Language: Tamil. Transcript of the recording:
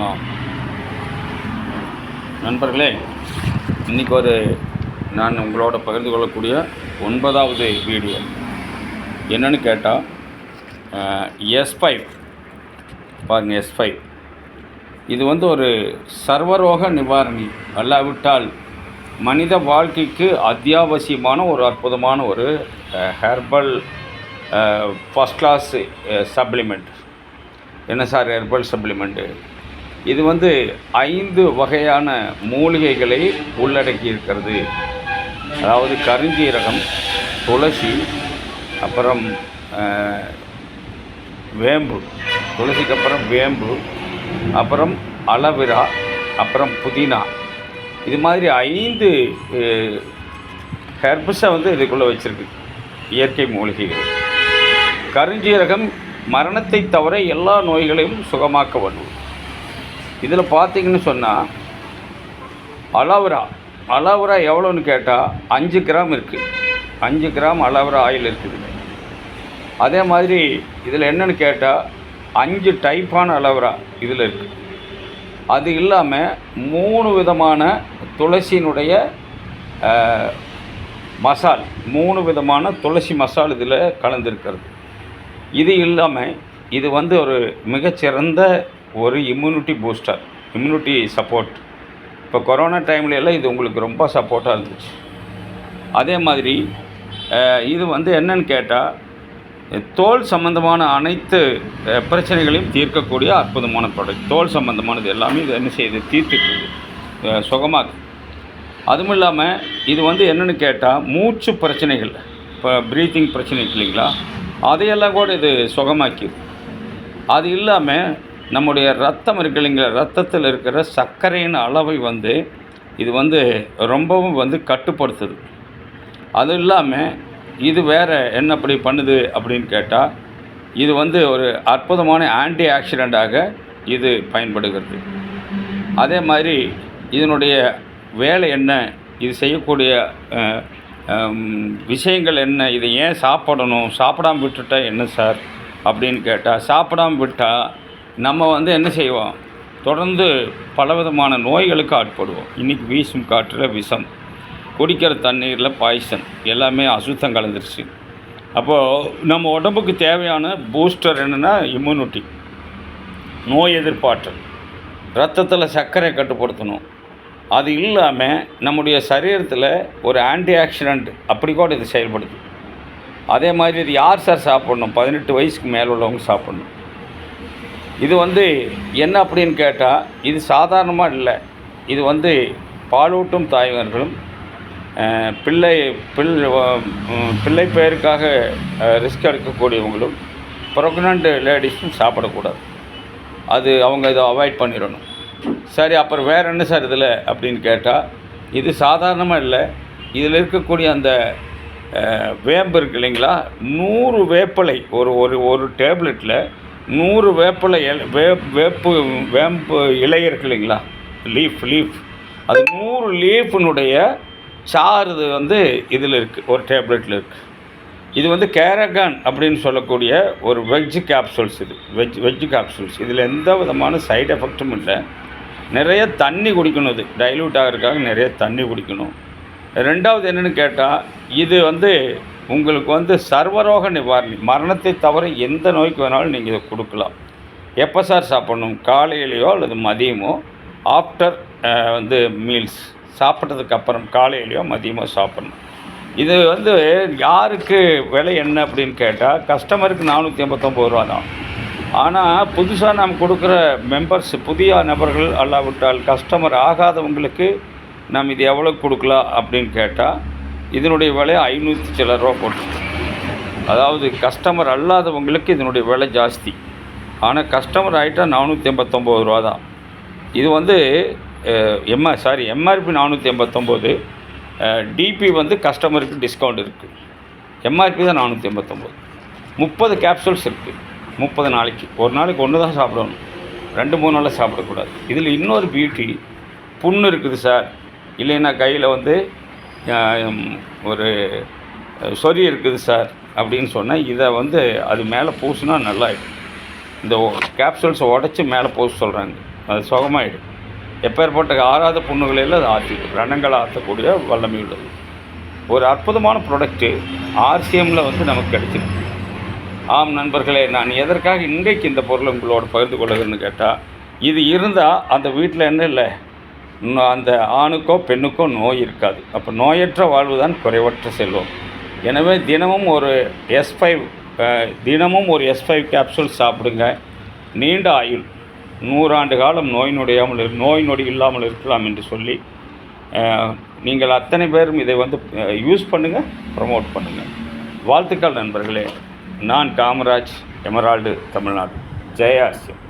ஆ நண்பர்களே, இன்றைக்கி நான் உங்களோட பகிர்ந்து கொள்ளக்கூடிய 9வது வீடியோ என்னென்னு கேட்டால், S5 பாருங்கள். S5 இது ஒரு சர்வரோக நிவாரணி, அல்லாவிட்டால் மனித வாழ்க்கைக்கு அத்தியாவசியமான ஒரு அற்புதமான ஒரு ஹெர்பல் ஃபஸ்ட் கிளாஸ் சப்ளிமெண்ட். என்ன சார் ஹெர்பல் சப்ளிமெண்ட்டு? இது 5 வகையான மூலிகைகளை உள்ளடக்கி இருக்கிறது. அதாவது கருஞ்சீரகம், துளசி, அப்புறம் வேம்பு, துளசிக்கு அப்புறம் வேம்பு, அப்புறம் அலோவேரா, அப்புறம் புதினா. இது மாதிரி 5 ஹெர்ப்ஸை இதுக்குள்ளே வச்சுருக்கு, இயற்கை மூலிகைகள். கருஞ்சீரகம் மரணத்தை தவிர எல்லா நோய்களையும் சுகமாக்க வரும். இதில் பார்த்தீங்கன்னு சொன்னால் அலோவேரா எவ்வளோன்னு கேட்டால் 5 கிராம் இருக்குது. 5 கிராம் அலோவேரா ஆயில் இருக்குது. அதே மாதிரி இதில் என்னென்னு கேட்டால் 5 டைப்பான அலோவேரா இதில் இருக்குது. அது இல்லாமல் 3 விதமான துளசியினுடைய மசால், 3 விதமான துளசி மசால் இதில் கலந்துருக்கிறது. இது இல்லாமல் இது ஒரு மிகச்சிறந்த ஒரு இம்யூனிட்டி பூஸ்டர், இம்யூனிட்டி சப்போர்ட். இப்போ கொரோனா டைமில் எல்லாம் இது உங்களுக்கு ரொம்ப சப்போர்ட்டாக இருந்துச்சு. அதே மாதிரி இது என்னென்னு கேட்டால், தோல் சம்பந்தமான அனைத்து பிரச்சனைகளையும் தீர்க்கக்கூடிய அற்புதமான ப்ராடக்ட். தோல் சம்பந்தமானது எல்லாமே இது என்ன செய்யுது, தீர்த்துக்குது, சுகமாக்குது. அதுவும் இல்லாமல் இது என்னென்னு கேட்டால், மூச்சு பிரச்சனைகள், இப்போ ப்ரீத்திங் பிரச்சனை இல்லைங்களா, அதையெல்லாம் கூட இது சுகமாக்கிது. அது இல்லாமல் நம்முடைய ரத்தம் இருக்கு இல்லைங்களா, ரத்தத்தில் இருக்கிற சர்க்கரையின் அளவை இது ரொம்பவும் கட்டுப்படுத்துது. அது இல்லாமல் இது வேறு என்ன அப்படி பண்ணுது அப்படின்னு கேட்டால், இது ஒரு அற்புதமான ஆன்டி ஆக்சிடெண்ட்டாக இது பயன்படுகிறது. அதே மாதிரி இதனுடைய வேலை என்ன, இது செய்யக்கூடிய விஷயங்கள் என்ன, இதை ஏன் சாப்பிடணும், சாப்பிடாமல் விட்டுட்டா என்ன சார் அப்படின்னு கேட்டால், சாப்பிடாமல் விட்டால் நம்ம என்ன செய்வோம், தொடர்ந்து பலவிதமான நோய்களுக்கு ஆட்படுவோம். இன்றைக்கி வீசும் காற்றில் விஷம், குடிக்கிற தண்ணீரில் பாய்சன், எல்லாமே அசுத்தம் கலந்துருச்சு. அப்போது நம்ம உடம்புக்கு தேவையான பூஸ்டர் என்னென்னா இம்யூனிட்டி, நோய் எதிர்ப்பாற்றல், ரத்தத்தில் சர்க்கரை கட்டுப்படுத்தணும். அது இல்லாமல் நம்முடைய சரீரத்தில் ஒரு ஆன்டி ஆக்சிடெண்ட் அப்படி கூட இது செயல்படுது. அதே மாதிரி இது யார் சார் சாப்பிட்ணும், 18 வயசுக்கு மேலே உள்ளவங்க சாப்பிட்ணும். இது என்ன அப்படின்னு கேட்டால், இது சாதாரணமாக இல்லை. இது பாலூட்டும் தாய்மார்களும் பிள்ளை பெயருக்காக ரிஸ்க் எடுக்கக்கூடியவங்களும் ப்ரெக்னென்ட் லேடிஸும் சாப்பிடக்கூடாது. அது அவங்க இதை அவாய்ட் பண்ணிடணும். சரி, அப்புறம் வேறு என்ன சார் இதில் அப்படின்னு கேட்டால், இது சாதாரணமாக இல்லை. இதில் இருக்கக்கூடிய அந்த வேம்பு இருக்குது இல்லைங்களா, 100 வேப்பிலை, ஒரு டேப்லெட்டில் 100 வேப்பிலை வேம்பு இலை இருக்குது இல்லைங்களா, லீஃப், அது 100 லீஃபினுடைய சாறு இதில் இருக்குது, ஒரு டேப்லெட்டில் இருக்குது. இது கேரகான் அப்படின்னு சொல்லக்கூடிய ஒரு வெஜ் கேப்சூல்ஸ். இது வெஜ் கேப்சூல்ஸ். இதில் எந்த விதமான சைடு எஃபெக்ட்டும் இல்லை. நிறைய தண்ணி குடிக்கணும். இது டைல்யூட் ஆகிறதுக்காக நிறைய தண்ணி குடிக்கணும். ரெண்டாவது என்னென்னு கேட்டால், இது உங்களுக்கு சர்வரோக நிவாரணி, மரணத்தை தவிர எந்த நோய்க்கு வேணாலும் நீங்கள் இதை கொடுக்கலாம். எப்போ சார் சாப்பிட்ணும், காலையிலையோ அல்லது மதியமோ, ஆஃப்டர் மீல்ஸ், சாப்பிட்டதுக்கு அப்புறம் காலையிலையோ மதியமோ சாப்பிட்ணும். இது யாருக்கு விலை என்ன அப்படின்னு கேட்டால், கஸ்டமருக்கு 489 ரூபா தான். ஆனால் புதுசாக நாம் கொடுக்குற மெம்பர்ஸ், புதிய நபர்கள் அல்லாவிட்டால் கஸ்டமர் ஆகாதவங்களுக்கு நாம் இது எவ்வளோ கொடுக்கலாம் அப்படின்னு கேட்டால், இதனுடைய விலை 500 சில ரூபா போட்டு. அதாவது கஸ்டமர் அல்லாதவங்களுக்கு இதனுடைய விலை ஜாஸ்தி. ஆனால் கஸ்டமர் ஆகிட்டால் 489 ரூபா தான். இது எம்ஆர்பி 489. டிபி கஸ்டமருக்கு டிஸ்கவுண்ட் இருக்குது. எம்ஆர்பி தான் 489. 30 கேப்சூல்ஸ் இருக்குது. 30 நாளைக்கு, ஒரு நாளைக்கு 1 தான் சாப்பிடணும், 2-3 நாளில் சாப்பிடக்கூடாது. இதில் இன்னொரு பியூட்டி, புண்ணு இருக்குது சார், இல்லைன்னா கையில் ஒரு சொறி இருக்குது சார் அப்படின்னு சொன்னால், இதை அது மேலே பூசினா நல்லாயிடும். இந்த கேப்சூல்ஸை உடச்சி மேலே பூச சொல்கிறாங்க. அது சுகமாயிடும். எப்பேற்பட்ட ஆறாத புண்ணுகளில் அது ஆற்றிடும், ரணங்களை ஆற்றக்கூடிய வல்லமை உள்ளது. ஒரு அற்புதமான ப்ராடக்ட்டு ஆர்சிஎம்மில் நமக்கு கிடைச்சிருக்கு. ஆம் நண்பர்களே, நான் எதற்காக இன்றைக்கு இந்த பொருளை உங்களோட பகிர்ந்து கொள்ளுகிறேன்னு கேட்டால், இது இருந்தால் அந்த வீட்டில் என்ன இல்லை, அந்த ஆணுக்கோ பெண்ணுக்கோ நோய் இருக்காது. அப்போ நோயற்ற வாழ்வு தான் குறைவற்ற செல்வம். எனவே தினமும் ஒரு S5 கேப்சூல் சாப்பிடுங்க. நீண்ட ஆயுள், 100 ஆண்டு காலம் நோய் நொடி இல்லாமல் இருக்கலாம் என்று சொல்லி நீங்கள் அத்தனை பேரும் இதை யூஸ் பண்ணுங்கள், ப்ரமோட் பண்ணுங்கள். வாழ்த்துக்கள் நண்பர்களே. நான் காமராஜ், எமரால்டு, தமிழ்நாடு. ஜெய ஆர்சிஎம்.